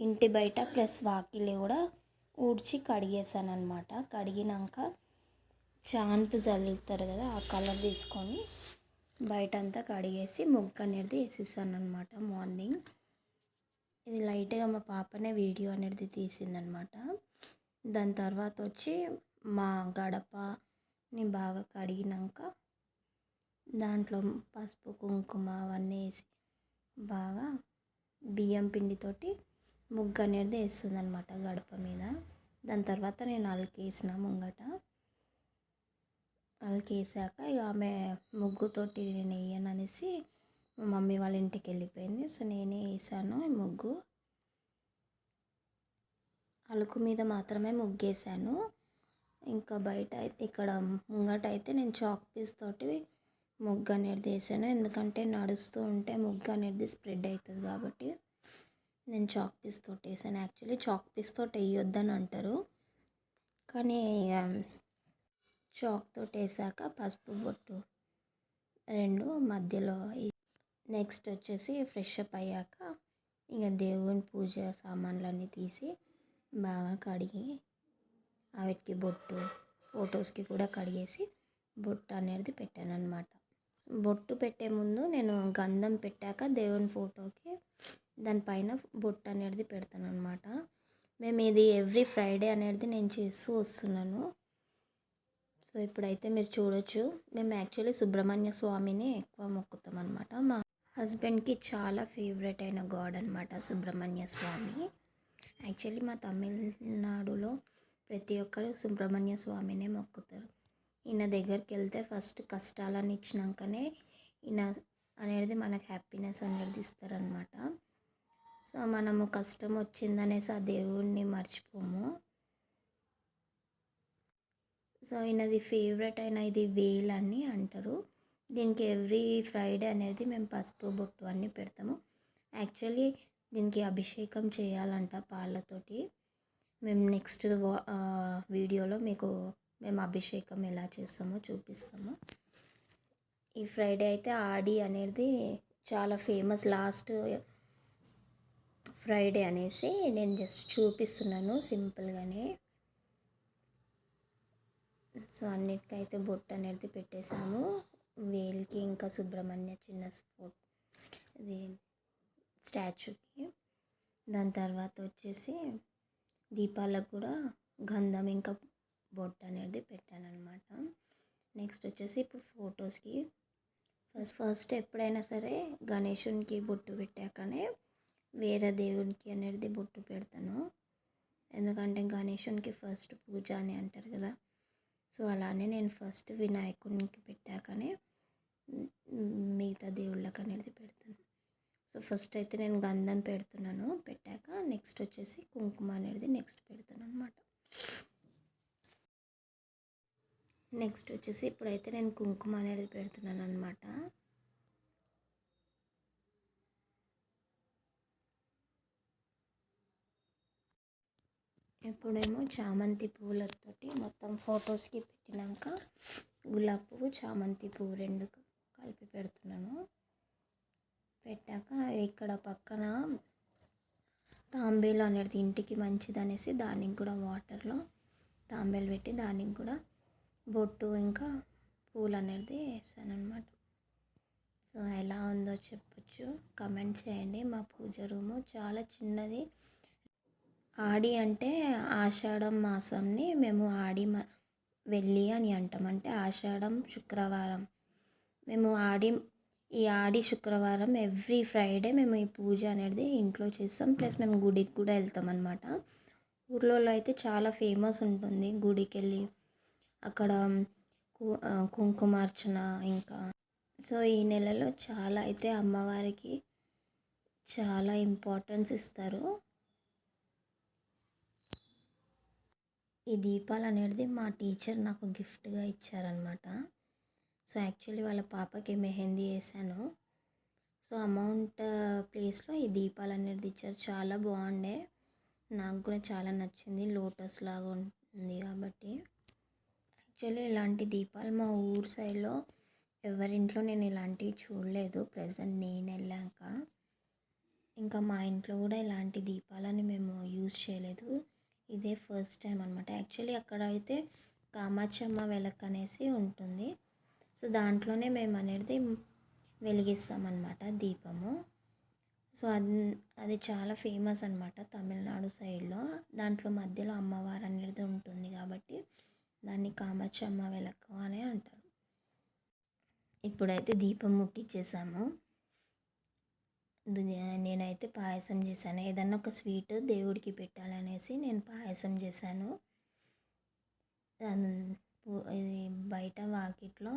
ఇంటి బయట ప్లస్ వాకిలి కూడా ఊడ్చి కడిగేసాను అనమాట. కడిగినాక చాన్పు చల్లుతారు కదా, ఆ కలర్ తీసుకొని బయటంతా కడిగేసి ముగ్గు అనేది వేసేసాను అనమాట మార్నింగ్. ఇది లైట్గా మా పాపనే వీడియో అనేది తీసిందనమాట. దాని తర్వాత వచ్చి మా గడపని బాగా కడిగినాక దాంట్లో పసుపు కుంకుమ అవన్నీ వేసి బాగా బియ్యం పిండితోటి ముగ్గు అనేది వేస్తుంది అనమాట గడప మీద. దాని తర్వాత నేను అలికేసిన ముంగట. అలికేసాక ఇక ఆమె ముగ్గుతోటి నేను వేయను అనేసి మా మమ్మీ వాళ్ళ ఇంటికి వెళ్ళిపోయింది. సో నేనే వేసాను ముగ్గు. అలుకు మీద మాత్రమే ముగ్గేసాను. ఇంకా బయట అయితే ఇక్కడ ముంగట అయితే నేను చాక్ పీస్ తోటి ముగ్గు అనేది వేసాను. ఎందుకంటే నడుస్తూ ఉంటే ముగ్గు అనేది స్ప్రెడ్ అవుతుంది కాబట్టి నేను చాక్ పీస్ తోటి వేసాను. యాక్చువల్లీ చాక్ పీస్ తోటి వేయొద్దని అంటారు, కానీ చాక్ తోటి వేసాక పసుపు బొట్టు రెండు మధ్యలో. నెక్స్ట్ వచ్చేసి ఫ్రెష్ అప్ అయ్యాక ఇక దేవుని పూజ సామాన్లన్నీ తీసి బాగా కడిగి వాటికి బొట్టు, ఫొటోస్కి కూడా కడిగేసి బొట్టు అనేది పెట్టాను అనమాట. బొట్టు పెట్టే ముందు నేను గంధం పెట్టాక దేవుని ఫోటోకి దానిపైన బొట్టు అనేది పెడతాను అనమాట. మేము ఇది ఎవ్రీ ఫ్రైడే అనేది నేను చేస్తూ వస్తున్నాను. సో ఇప్పుడైతే మీరు చూడొచ్చు, మేము యాక్చువల్లీ సుబ్రహ్మణ్య స్వామిని ఎక్కువ మొక్కుతాం అనమాట. మా హస్బెండ్కి చాలా ఫేవరెట్ అయిన గాడ్ అనమాట సుబ్రహ్మణ్య స్వామి. యాక్చువల్లీ మా తమిళనాడులో ప్రతి ఒక్కరు సుబ్రహ్మణ్య స్వామినే మొక్కుతారు. ఈయన దగ్గరికి వెళ్తే ఫస్ట్ కష్టాలను ఇచ్చినాకనే ఈయన అనేది మనకు హ్యాపీనెస్ అనేది ఇస్తారనమాట. సో మనము కష్టం వచ్చిందనేసి ఆ దేవుణ్ణి మర్చిపోము. సో ఈయనది ఫేవరెట్ అయిన ఇది వేల్ అని అంటారు. దీనికి ఎవ్రీ ఫ్రైడే అనేది మేము పసుపు బొట్టు అన్నీ పెడతాము. యాక్చువల్లీ దీనికి అభిషేకం చేయాలంట పాలతోటి. మేము నెక్స్ట్ వీడియోలో మీకు మేము అభిషేకం ఎలా చేస్తామో చూపిస్తాము. ఈ ఫ్రైడే అయితే ఆడి అనేది చాలా ఫేమస్. లాస్ట్ ఫ్రైడే అనేసి నేను జస్ట్ చూపిస్తున్నాను సింపుల్గానే. సో అన్నిటికైతే బొట్టు అనేది పెట్టేశాము. వేల్కి ఇంకా సుబ్రహ్మణ్య చిన్న ఇది స్టాచ్యూకి. దాని తర్వాత వచ్చేసి దీపాలకు కూడా గంధం ఇంకా బొట్టు అనేది పెట్టాను అనమాట. నెక్స్ట్ వచ్చేసి ఇప్పుడు ఫొటోస్కి ఫస్ట్ ఎప్పుడైనా సరే గణేశునికి బొట్టు పెట్టాకనే వేరే దేవునికి అనేది బొట్టు పెడతాను. ఎందుకంటే గణేశునికి ఫస్ట్ పూజ అని అంటారు కదా. సో అలానే నేను ఫస్ట్ వినాయకునికి పెట్టాకనే మిగతా దేవుళ్ళకి అనేది పెడతాను. సో ఫస్ట్ అయితే నేను గంధం పెడుతున్నాను. పెట్టాక నెక్స్ట్ వచ్చేసి కుంకుమ అనేది నెక్స్ట్ పెడతాను అనమాట. నెక్స్ట్ వచ్చేసి ఇప్పుడైతే నేను కుంకుమ అనేది పెడుతున్నాను అనమాట. ఇప్పుడేమో చామంతి పూలతోటి మొత్తం ఫొటోస్కి పెట్టినాక గులాబీ పువ్వు చామంతి పువ్వు రెండు కలిపి పెడుతున్నాను. పెట్టాక ఇక్కడ పక్కన తాంబేలు అనేది ఇంటికి మంచిది అనేసి దానికి కూడా వాటర్లో తాంబేలు పెట్టి దానికి కూడా బొట్టు ఇంకా పూలు అనేది వేసాను అనమాట. సో ఎలా ఉందో చెప్పొచ్చు, కమెంట్ చేయండి. మా పూజ రూము చాలా చిన్నది. ఆడి అంటే ఆషాఢం మాసంని మేము వెళ్ళి అని అంటాం. అంటే ఆషాఢం శుక్రవారం మేము ఈ ఆడి శుక్రవారం ఎవ్రీ ఫ్రైడే మేము ఈ పూజ అనేది ఇంట్లో చేస్తాం. ప్లస్ మేము గుడికి కూడా వెళ్తాం అనమాట. ఊర్లలో అయితే చాలా ఫేమస్ ఉంటుంది. గుడికి వెళ్ళి అక్కడ కుంకుమార్చన ఇంకా. సో ఈ నెలలో చాలా అయితే అమ్మవారికి చాలా ఇంపార్టెన్స్ ఇస్తారు. ఈ దీపాలు అనేది మా టీచర్ నాకు గిఫ్ట్గా ఇచ్చారనమాట. సో యాక్చువల్లీ వాళ్ళ పాపకి మెహందీ వేసాను. సో అమౌంట్ ప్లేస్లో ఈ దీపాలు అనేది ఇచ్చారు. చాలా బాగుండే, నాకు కూడా చాలా నచ్చింది. లోటస్ లాగా ఉంటుంది కాబట్టి. యాక్చువల్లీ ఇలాంటి దీపాలు మా ఊరు సైడ్లో ఎవరింట్లో నేను ఇలాంటివి చూడలేదు. ప్రజెంట్ నేను వెళ్ళాక ఇంకా మా ఇంట్లో కూడా ఇలాంటి దీపాలని మేము యూజ్ చేయలేదు. ఇదే ఫస్ట్ టైం అనమాట. యాక్చువల్లీ అక్కడ అయితే కామాక్షమ్మ వెలక్ అనేసి ఉంటుంది. సో దాంట్లోనే మేము అనేది వెలిగిస్తామన్నమాట దీపము. సో అది చాలా ఫేమస్ అనమాట తమిళనాడు సైడ్లో. దాంట్లో మధ్యలో అమ్మవారు అనేది ఉంటుంది కాబట్టి దాన్ని కామాక్షమ్మ వెలక్కు అని అంటారు. ఇప్పుడైతే దీపం ముట్టించేసాము. నేనైతే పాయసం చేశాను. ఏదన్నా ఒక స్వీట్ దేవుడికి పెట్టాలనేసి నేను పాయసం చేశాను. ఇది బయట వాకిట్లో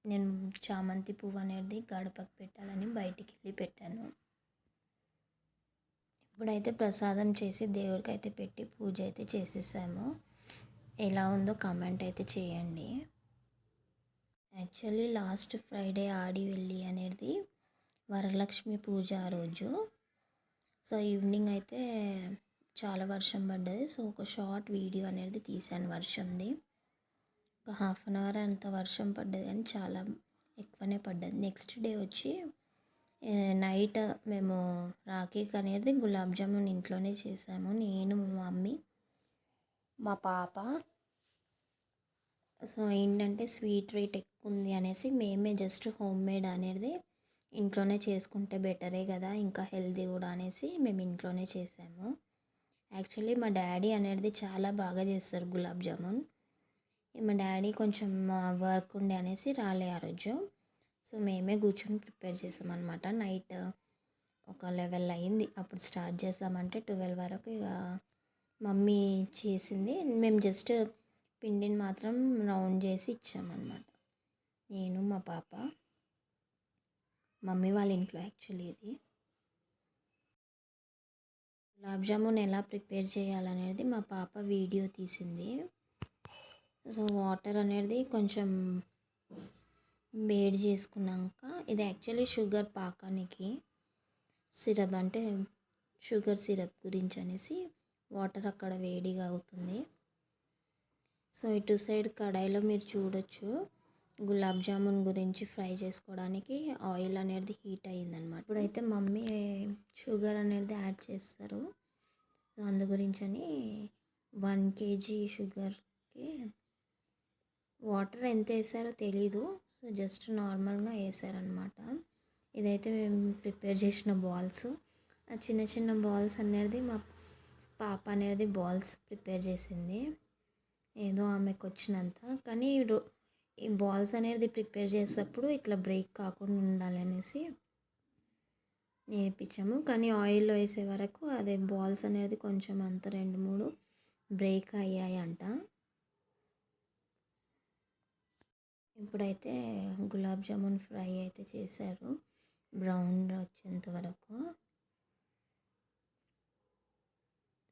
నేను చామంతి పువ్వు అనేది గడపకు పెట్టాలని బయటికి వెళ్ళి పెట్టాను. ఇప్పుడైతే ప్రసాదం చేసి దేవుడికి అయితే పెట్టి పూజ అయితే చేసేసాము. ఎలా ఉందో కామెంట్ అయితే చేయండి. యాక్చువల్లీ లాస్ట్ ఫ్రైడే ఆడి వెళ్ళి అనేది వరలక్ష్మి పూజ ఆ రోజు. సో ఈవినింగ్ అయితే చాలా వర్షం పడ్డది. సో ఒక షార్ట్ వీడియో అనేది తీశాను వర్షంది. ఒక 1/2 అవర్ అంత వర్షం పడ్డది కానీ చాలా ఎక్కువనే పడ్డది. నెక్స్ట్ డే వచ్చి నైట్ మేము రాఖీకి అనేది గులాబ్ జామున్ ఇంట్లోనే చేసాము. నేను, మా మమ్మీ, మా పాప. సో ఏంటంటే స్వీట్ రేట్ ఎక్కువ ఉంది అనేసి మేమే జస్ట్ హోమ్ మేడ్ అనేది ఇంట్లోనే చేసుకుంటే బెటరే కదా, ఇంకా హెల్తీ కూడా అనేసి మేము ఇంట్లోనే చేసాము. యాక్చువల్లీ మా డాడీ అనేది చాలా బాగా చేస్తారు గులాబ్ జామున్. మా డాడీ కొంచెం వర్క్ ఉండే అనేసి రాలే ఆ రోజు. సో మేమే కూర్చొని ప్రిపేర్ చేసామన్నమాట. నైట్ ఒక 11 అయింది అప్పుడు స్టార్ట్ చేసామంటే 12 వరకు ఇక మమ్మీ చేసింది. మేము జస్ట్ పిండిని మాత్రం రౌండ్ చేసి ఇచ్చామన్నమాట, నేను మా పాప. మమ్మీ వాళ్ళ ఇంట్లో యాక్చువల్లీ ఇది. గులాబ్ జామున్ ఎలా ప్రిపేర్ చేయాలనేది మా పాప వీడియో తీసింది. సో వాటర్ అనేది కొంచెం వేడి చేసుకున్నాక, ఇది యాక్చువల్లీ షుగర్ పాకానికి సిరప్ అంటే షుగర్ సిరప్ గురించి అనేసి వాటర్ అక్కడ వేడిగా అవుతుంది. సో ఇటు సైడ్ కడాయిలో మీరు చూడొచ్చు గులాబ్ జామున్ గురించి ఫ్రై చేసుకోవడానికి ఆయిల్ అనేది హీట్ అయ్యిందనమాట. ఇప్పుడైతే మమ్మీ షుగర్ అనేది యాడ్ చేస్తారు. సో అందు గురించి అని 1 kg షుగర్కి వాటర్ ఎంత వేసారో తెలీదు. సో జస్ట్ నార్మల్గా వేసారనమాట. ఇదైతే మేము ప్రిపేర్ చేసిన బాల్స్. ఆ చిన్న చిన్న బాల్స్ అనేది మా పాప అనేది బాల్స్ ప్రిపేర్ చేసింది, ఏదో ఆమెకు వచ్చినంత. కానీ ఈ బాల్స్ అనేది ప్రిపేర్ చేసేటప్పుడు ఇట్లా బ్రేక్ కాకుండా ఉండాలనేసి నేర్పించాము. కానీ ఆయిల్లో వేసే వరకు అదే బాల్స్ అనేది కొంచెం అంత 2-3 బ్రేక్ అయ్యాయి అంట. ఇప్పుడైతే గులాబ్ జామున్ ఫ్రై అయితే చేశారు బ్రౌన్ వచ్చేంత వరకు.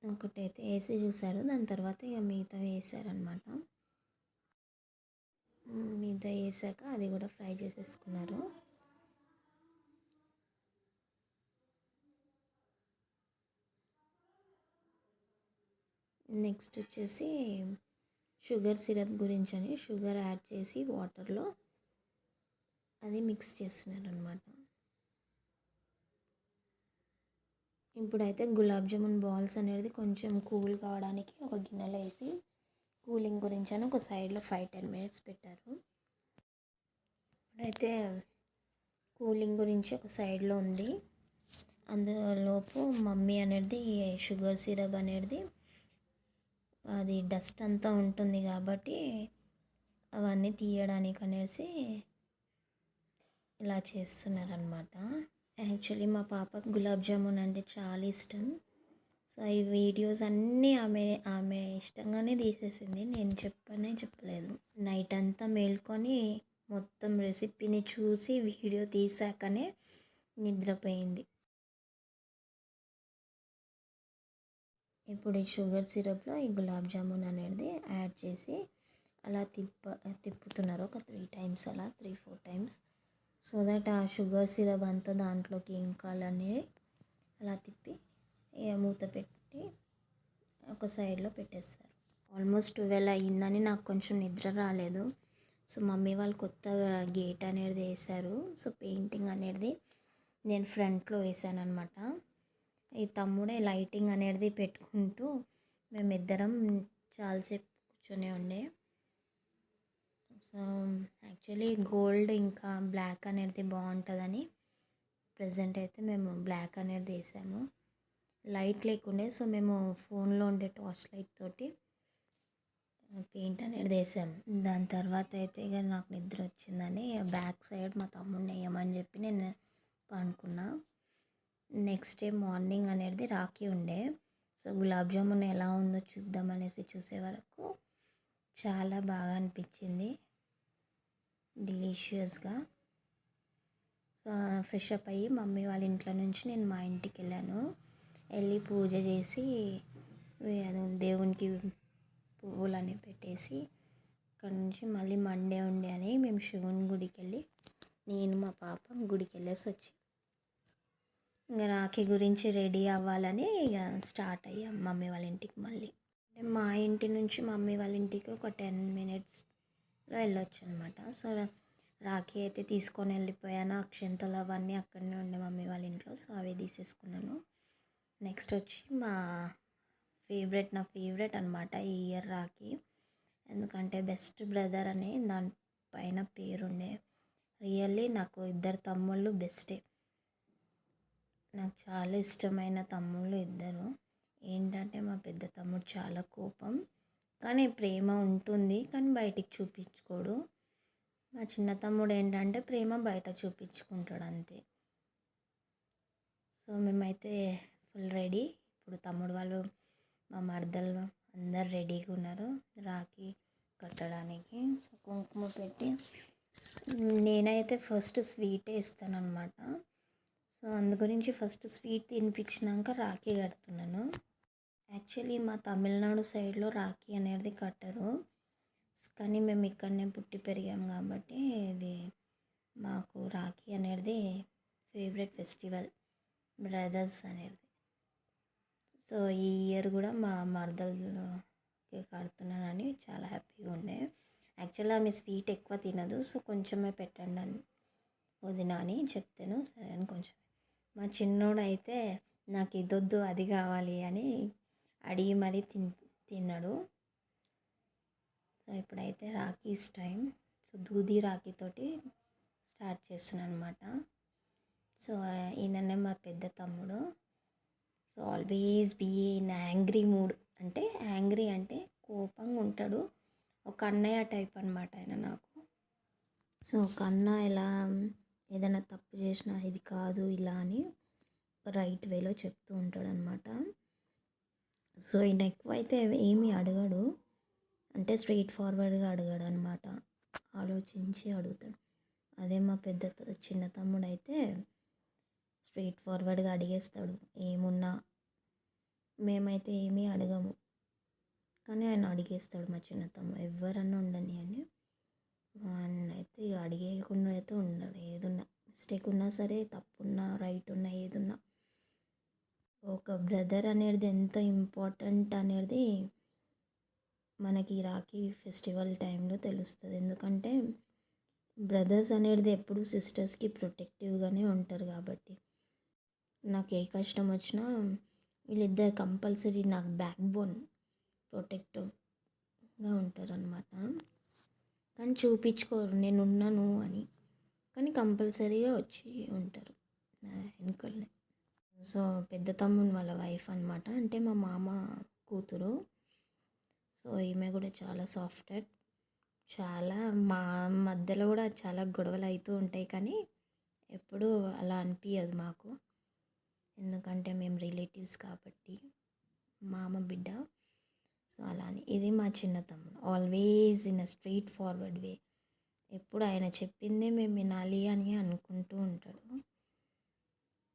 ఒకటైతే వేసి చూసారు, దాని తర్వాత ఇక మిగతా వేసారనమాట. మిగతా వేసాక అది కూడా ఫ్రై చేసేసుకున్నారు. నెక్స్ట్ వచ్చేసి షుగర్ సిరప్ గురించి అని షుగర్ యాడ్ చేసి వాటర్లో అది మిక్స్ చేస్తున్నారు అనమాట. ఇప్పుడైతే గులాబ్ జామున్ బాల్స్ అనేది కొంచెం కూల్ కావడానికి ఒక గిన్నెలో వేసి కూలింగ్ గురించి అని ఒక సైడ్లో 5-10 minutes పెట్టారు. ఇప్పుడైతే కూలింగ్ గురించి ఒక సైడ్లో ఉంది. అందులోపు మమ్మీ అనేది షుగర్ సిరప్ అనేది అది డస్ట్ అంతా ఉంటుంది కాబట్టి అవన్నీ తీయడానికి అనేసి ఇలా చేస్తున్నారనమాట. యాక్చువల్లీ మా పాపకు గులాబ్ జామున్ అంటే చాలా ఇష్టం. సో ఈ వీడియోస్ అన్నీ ఆమె ఇష్టంగానే తీసేసింది, నేను చెప్పలేదు. నైట్ అంతా మేల్కొని మొత్తం రెసిపీని చూసి వీడియో తీసాకనే నిద్రపోయింది. ఇప్పుడు ఈ షుగర్ సిరప్లో ఈ గులాబ్ జామున్ అనేది యాడ్ చేసి అలా తిప్పుతున్నారు ఒక 3 times, అలా 3-4 times. సో దట్ ఆ షుగర్ సిరప్ అంతా దాంట్లోకి ఇంకాలనే అలా తిప్పి మూత పెట్టి ఒక సైడ్లో పెట్టేస్తారు. ఆల్మోస్ట్ 12 అయ్యిందని నాకు కొంచెం నిద్ర రాలేదు. సో మమ్మీ వాళ్ళు కొత్త గేట్ అనేది వేశారు. సో పెయింటింగ్ అనేది నేను ఫ్రంట్లో వేసాను అనమాట. ఈ తమ్ముడే లైటింగ్ అనేది పెట్టుకుంటూ మేమిద్దరం చాలాసేపు కూర్చొని ఉండే. సో యాక్చువల్లీ గోల్డ్ ఇంకా బ్లాక్ అనేది బాగుంటుందని ప్రజెంట్ అయితే మేము బ్లాక్ అనేది వేసాము. లైట్ లేకుండే, సో మేము ఫోన్లో ఉండే టార్చ్ లైట్ తోటి పెయింట్ అనేది వేసాము. దాని తర్వాత అయితే ఇక నాకు నిద్ర వచ్చిందని బ్యాక్ సైడ్ మా తమ్ముడిని వేయమని చెప్పి నేను పడుకున్నా. నెక్స్ట్ డే మార్నింగ్ అనేది రాఖీ ఉండే. సో గులాబ్ జామున్ ఎలా ఉందో చూద్దాం అనేసి చూసే వరకు చాలా బాగా అనిపించింది, డెలీషియస్గా. సో ఫ్రెష్ అప్ అయ్యి మమ్మీ వాళ్ళ ఇంట్లో నుంచి నేను మా ఇంటికి వెళ్ళాను. వెళ్ళి పూజ చేసి దేవునికి పువ్వులని పెట్టేసి అక్కడ నుంచి మళ్ళీ మండే ఉండే అని మేము శివుని గుడికి వెళ్ళి నేను మా పాప గుడికి వెళ్ళేసి వచ్చి ఇంకా రాఖీ గురించి రెడీ అవ్వాలని ఇక స్టార్ట్ అయ్యాం మమ్మీ వాళ్ళ ఇంటికి. మళ్ళీ మా ఇంటి నుంచి మమ్మీ వాళ్ళ ఇంటికి ఒక 10 minutesలో వెళ్ళొచ్చు అనమాట. సో రాఖీ అయితే తీసుకొని వెళ్ళిపోయాను. అక్షంతలు అవన్నీ అక్కడనే ఉండే మమ్మీ వాళ్ళ ఇంట్లో, సో అవి తీసేసుకున్నాను. నెక్స్ట్ వచ్చి నా ఫేవరెట్ అనమాట ఈ ఇయర్ రాఖీ. ఎందుకంటే బెస్ట్ బ్రదర్ అని దానిపైన పేరుండే. రియల్లీ నాకు 2 తమ్ముళ్ళు బెస్టే. నాకు చాలా ఇష్టమైన తమ్ముళ్ళు 2. ఏంటంటే మా పెద్ద తమ్ముడు చాలా కోపం, కానీ ప్రేమ ఉంటుంది కానీ బయటికి చూపించుకోడు. మా చిన్న తమ్ముడు ఏంటంటే ప్రేమ బయట చూపించుకుంటాడు అంతే. సో మేమైతే ఫుల్ రెడీ. ఇప్పుడు తమ్ముడు వాళ్ళు మా మరదలు అందరు రెడీగా ఉన్నారు రాఖీ కట్టడానికి. సో కుంకుమ పెట్టి నేనైతే ఫస్ట్ స్వీటే ఇస్తాను అనమాట. సో అందు గురించి ఫస్ట్ స్వీట్ తినిపించినాక రాఖీ కడుతున్నాను. యాక్చువల్లీ మా తమిళనాడు సైడ్లో రాఖీ అనేది కట్టరు, కానీ మేము ఇక్కడనే పుట్టి పెరిగాం కాబట్టి ఇది మాకు రాఖీ అనేది ఫేవరెట్ ఫెస్టివల్, బ్రదర్స్ అనేది. సో ఈ ఇయర్ కూడా మా మరదలకి కడుతున్నానని చాలా హ్యాపీగా ఉండే. యాక్చువల్లీ ఆమె స్వీట్ ఎక్కువ తినదు, సో కొంచెమే పెట్టండి అని వదిన అని చెప్తాను, సరే అని కొంచెం. మా చిన్నోడు అయితే నాకు ఇదొద్దు అది కావాలి అని అడిగి మరీ తిన్నాడు. సో ఇప్పుడైతే రాఖీస్ టైం. సో దూది రాఖీతోటి స్టార్ట్ చేస్తున్నాను అనమాట. సో ఈయననే మా పెద్ద తమ్ముడు. So always be in angry mood, అంటే యాంగ్రీ అంటే కోపంగా ఉంటాడు. ఒక అన్నయ్య టైప్ అనమాట ఆయన నాకు. సో ఒక అన్న ఎలా ఏదైనా తప్పు చేసినా ఇది కాదు ఇలా అని రైట్ వేలో చెప్తూ ఉంటాడు అనమాట. సో ఈయన ఎక్కువ అయితే ఏమీ అడగడు, అంటే స్ట్రైట్ ఫార్వర్డ్గా అడగాడు అనమాట, ఆలోచించి అడుగుతాడు. అదే మా చిన్న తమ్ముడు అయితే స్ట్రైట్ ఫార్వర్డ్గా అడిగేస్తాడు ఏమున్నా. మేమైతే ఏమీ అడగము, కానీ ఆయన అడిగేస్తాడు మా చిన్న తమ్ముడు. ఎవరన్నా ఉండనియండి, అయితే ఇక అడిగేయకుండా అయితే ఉండదు. ఏదున్నా మిస్టేక్ ఉన్నా సరే, తప్పున్నా రైట్ ఉన్నా ఏదున్నా. ఒక బ్రదర్ అనేది ఎంత ఇంపార్టెంట్ అనేది మనకి రాఖీ ఫెస్టివల్ టైంలో తెలుస్తుంది. ఎందుకంటే బ్రదర్స్ అనేది ఎప్పుడు సిస్టర్స్కి ప్రొటెక్టివ్గానే ఉంటారు కాబట్టి. నాకు ఏ కష్టం వచ్చినా వీళ్ళిద్దరు కంపల్సరీ నాకు బ్యాక్ బోన్, ప్రొటెక్టివ్గా ఉంటారు అనమాట. కానీ చూపించుకోరు నేనున్నాను అని, కానీ కంపల్సరీగా వచ్చి ఉంటారు నా వెనుకలనే. సో పెద్ద తమ్ముని వాళ్ళ వైఫ్ అనమాట, అంటే మా మామ కూతురు. సో ఈమె కూడా చాలా సాఫ్ట్వేర్, చాలా మా మధ్యలో కూడా చాలా గొడవలు అవుతూ ఉంటాయి, కానీ ఎప్పుడూ అలా అనిపించదు మాకు, ఎందుకంటే మేము రిలేటివ్స్ కాబట్టి, మామ బిడ్డ. సో అలానే ఇది మా చిన్న తమ్ముడు, always in a straightforward way. ఎప్పుడు ఆయన చెప్పిందే మేము వినాలి అని అనుకుంటూ ఉంటాడు.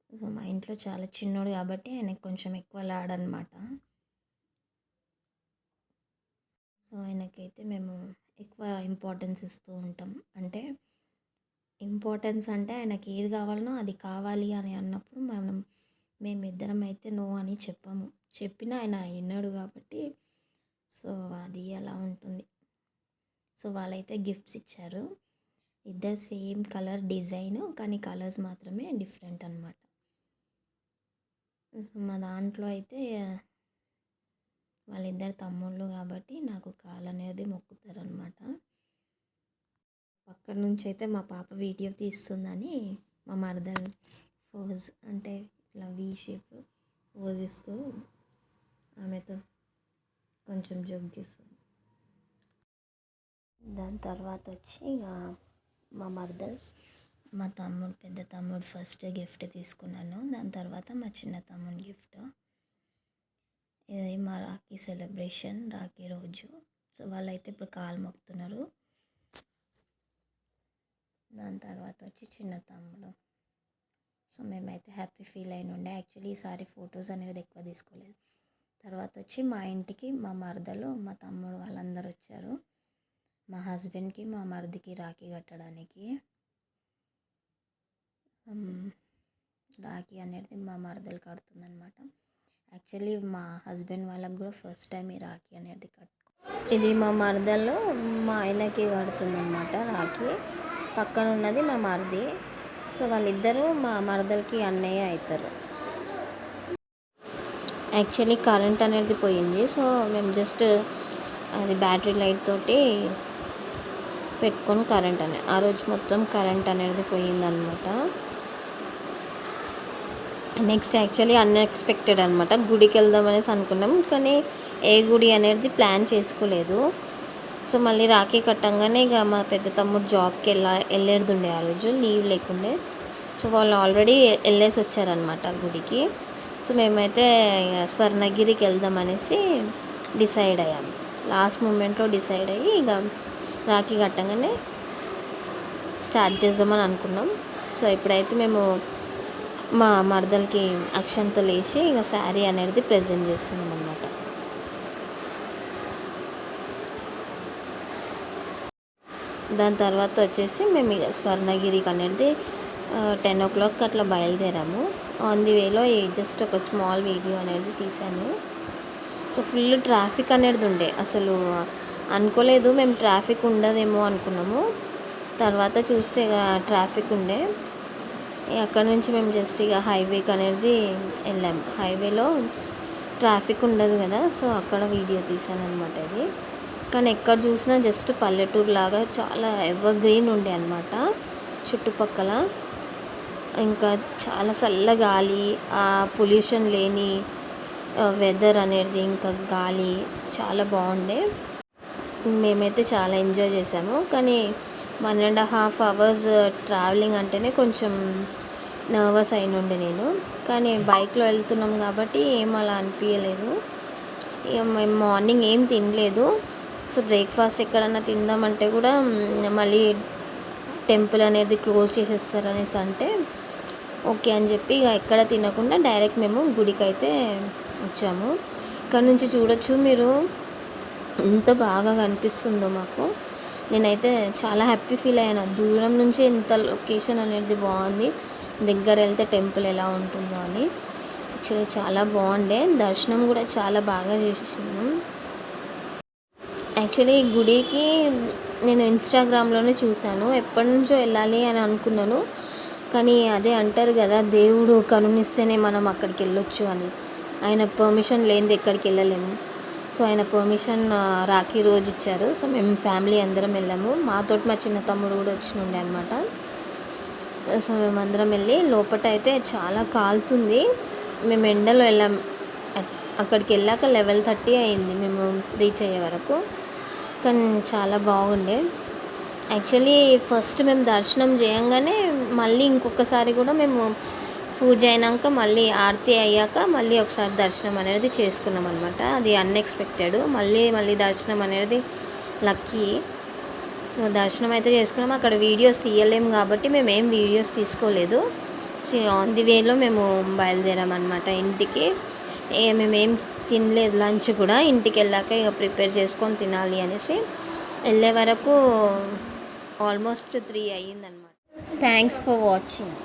సో మా ఇంట్లో చాలా చిన్నోడు కాబట్టి ఆయనకు కొంచెం ఎక్కువ లాడనమాట. సో ఆయనకైతే మేము ఎక్కువ ఇంపార్టెన్స్ ఇస్తూ ఉంటాం. అంటే ఇంపార్టెన్స్ అంటే ఆయనకి ఏది కావాలనో అది కావాలి అని అన్నప్పుడు మేమిద్దరం అయితే నో అని చెప్పాము. చెప్పినా ఆయన విన్నాడు కాబట్టి సో అది అలా ఉంటుంది. సో వాళ్ళైతే గిఫ్ట్స్ ఇచ్చారు, ఇద్దరు సేమ్ కలర్ డిజైన్, కానీ కలర్స్ మాత్రమే డిఫరెంట్ అనమాట. మా దాంట్లో అయితే వాళ్ళిద్దరు తమ్ముళ్ళు కాబట్టి నాకు కాలనేది మొక్కుతారనమాట. పక్కన నుంచి అయితే మా పాప వీడియో తీస్తుందని మా మరదలు పోజ్ అంటే ఇట్లా వీ షేప్ పోజ్ ఇస్తూ ఆమెతో కొంచెం జోగిస్తుంది. దాని తర్వాత వచ్చి ఇక మా మరదలు మా తమ్ముడు పెద్ద తమ్ముడు ఫస్ట్ గిఫ్ట్ తీసుకున్నాను. దాని తర్వాత మా చిన్న తమ్ముడు గిఫ్ట్. ఇది మా రాఖీ సెలబ్రేషన్, రాఖీ రోజు. సో వాళ్ళైతే ఇప్పుడు కాలు మొక్కుతున్నారు. దాని తర్వాత వచ్చి చిన్న తమ్ముడు. సో మేమైతే హ్యాపీ ఫీల్ అయిన ఉండే. యాక్చువల్లీ ఈసారి ఫొటోస్ అనేది ఎక్కువ తీసుకోలేదు. తర్వాత వచ్చి మా ఇంటికి మా మరదలు మా తమ్ముడు వాళ్ళందరూ వచ్చారు. మా హస్బెండ్కి మా మరిదికి రాఖీ కట్టడానికి. రాఖీ అనేది మా మరదలు కడుతుందనమాట. యాక్చువల్లీ మా హస్బెండ్ వాళ్ళకి కూడా ఫస్ట్ టైం ఈ రాఖీ అనేది ఇది మా మరదలు మా ఆయనకి కడుతుందన్నమాట రాఖీ. పక్కన ఉన్నది మా మరిది. సో వాళ్ళిద్దరూ మా మరదలకి అన్నయ్య అవుతారు. యాక్చువల్లీ కరెంట్ అనేది పోయింది. సో మేము జస్ట్ అది బ్యాటరీ లైట్ తోటి పెట్టుకొని కరెంట్ ఆ రోజు మొత్తం కరెంట్ అనేది పోయిందనమాట. నెక్స్ట్ యాక్చువల్లీ అన్ఎక్స్పెక్టెడ్ అనమాట. గుడికి వెళ్దాం అనేసి అనుకున్నాం, కానీ ఏ గుడి అనేది ప్లాన్ చేసుకోలేదు. సో మళ్ళీ రాఖీ కట్టంగానే ఇక మా పెద్ద తమ్ముడు జాబ్కి వెళ్ళేడుండే ఆ రోజు, లీవ్ లేకుండే. సో వాళ్ళు ఆల్రెడీ వెళ్ళేసి వచ్చారనమాట గుడికి. సో మేమైతే ఇక స్వర్ణగిరికి వెళ్దాం అనేసి డిసైడ్ అయ్యాము. లాస్ట్ మూమెంట్లో డిసైడ్ అయ్యి ఇక రాఖీ కట్టంగానే స్టార్ట్ చేద్దామని అనుకున్నాం. సో ఇప్పుడైతే మేము మా మరదలకి అక్షంతలు వేసి ఇక శారీ అనేది ప్రజెంట్ చేస్తున్నాం అన్నమాట. దాని తర్వాత వచ్చేసి మేము ఇక స్వర్ణగిరికి అనేది 10 o'clock అట్లా బయలుదేరాము. ఆన్ ది వేలో జస్ట్ ఒక స్మాల్ వీడియో అనేది తీశాను. సో ఫుల్ ట్రాఫిక్ అనేది ఉండే. అసలు అనుకోలేదు మేము ట్రాఫిక్ ఉండదేమో అనుకున్నాము. తర్వాత చూస్తే ఇక ట్రాఫిక్ ఉండే. అక్కడ నుంచి మేము జస్ట్ ఇక హైవేకి అనేది వెళ్ళాము. హైవేలో ట్రాఫిక్ ఉండదు కదా, సో అక్కడ వీడియో తీసాను అనమాట. ఇది కానీ ఎక్కడ చూసినా జస్ట్ పల్లెటూరు లాగా చాలా ఎవర్ గ్రీన్ ఉండే అనమాట చుట్టుపక్కల. ఇంకా చాలా చల్ల గాలి, పొల్యూషన్ లేని వెదర్ అనేది, ఇంకా గాలి చాలా బాగుండే. మేమైతే చాలా ఎంజాయ్ చేసాము. కానీ 1.5 hours ట్రావెలింగ్ అంటేనే కొంచెం నర్వస్ అయినుండే నేను. కానీ బైక్లో వెళ్తున్నాం కాబట్టి ఏం అలా అనిపించలేదు. ఇక మేము మార్నింగ్ ఏం తినలేదు. సో బ్రేక్ఫాస్ట్ ఎక్కడన్నా తిందామంటే కూడా మళ్ళీ టెంపుల్ అనేది క్లోజ్ చేసేస్తారు అనేసి అంటే ఓకే అని చెప్పి ఇక ఎక్కడ తినకుండా డైరెక్ట్ మేము గుడికి అయితే వచ్చాము. ఇక్కడ నుంచి చూడొచ్చు మీరు ఎంత బాగా కనిపిస్తుందో మాకు. నేనైతే చాలా హ్యాపీ ఫీల్ అయ్యాను. దూరం నుంచి ఎంత లొకేషన్ అనేది బాగుంది, దగ్గర వెళ్తే టెంపుల్ ఎలా ఉంటుందో అని. యాక్చువల్లీ చాలా బాగుండే. దర్శనం కూడా చాలా బాగా చేసేసాను. యాక్చువల్లీ గుడికి నేను ఇన్స్టాగ్రామ్లోనే చూశాను. ఎప్పటి నుంచో వెళ్ళాలి అని అనుకున్నాను, కానీ అదే అంటారు కదా, దేవుడు కరుణిస్తేనే మనం అక్కడికి వెళ్ళొచ్చు అని. ఆయన పర్మిషన్ లేనిది ఎక్కడికి వెళ్ళలేము. సో ఆయన పర్మిషన్ రాఖీ రోజు ఇచ్చారు. సో మేము ఫ్యామిలీ అందరం వెళ్ళాము. మాతోటి మా చిన్న తమ్ముడు కూడా వచ్చినుండే అనమాట. సో మేమందరం వెళ్ళి లోపల అయితే చాలా కాలుతుంది. మేము ఎండలో వెళ్ళాం. అక్కడికి వెళ్ళాక 11:30 అయింది మేము రీచ్ అయ్యే వరకు. కానీ చాలా బాగుండే. యాక్చువల్లీ ఫస్ట్ మేము దర్శనం చేయంగానే మళ్ళీ ఇంకొకసారి కూడా మేము పూజ అయినాక మళ్ళీ ఆరతి అయ్యాక మళ్ళీ ఒకసారి దర్శనం అనేది చేసుకున్నాం అనమాట. అది అన్ఎక్స్పెక్టెడ్. మళ్ళీ దర్శనం అనేది లక్కీ. సో దర్శనం అయితే చేసుకున్నాం. అక్కడ వీడియోస్ తీయలేము కాబట్టి మేము ఏం వీడియోస్ తీసుకోలేదు. సో ఆన్ ది వేలో మేము బయలుదేరామన్నమాట ఇంటికి. మేమేం తినలేదు లంచ్ కూడా. ఇంటికి వెళ్ళాక ఇక ప్రిపేర్ చేసుకొని తినాలి అనేసి వెళ్ళే వరకు ఆల్మోస్ట్ 3 అయ్యిందనమాట. Thanks for watching.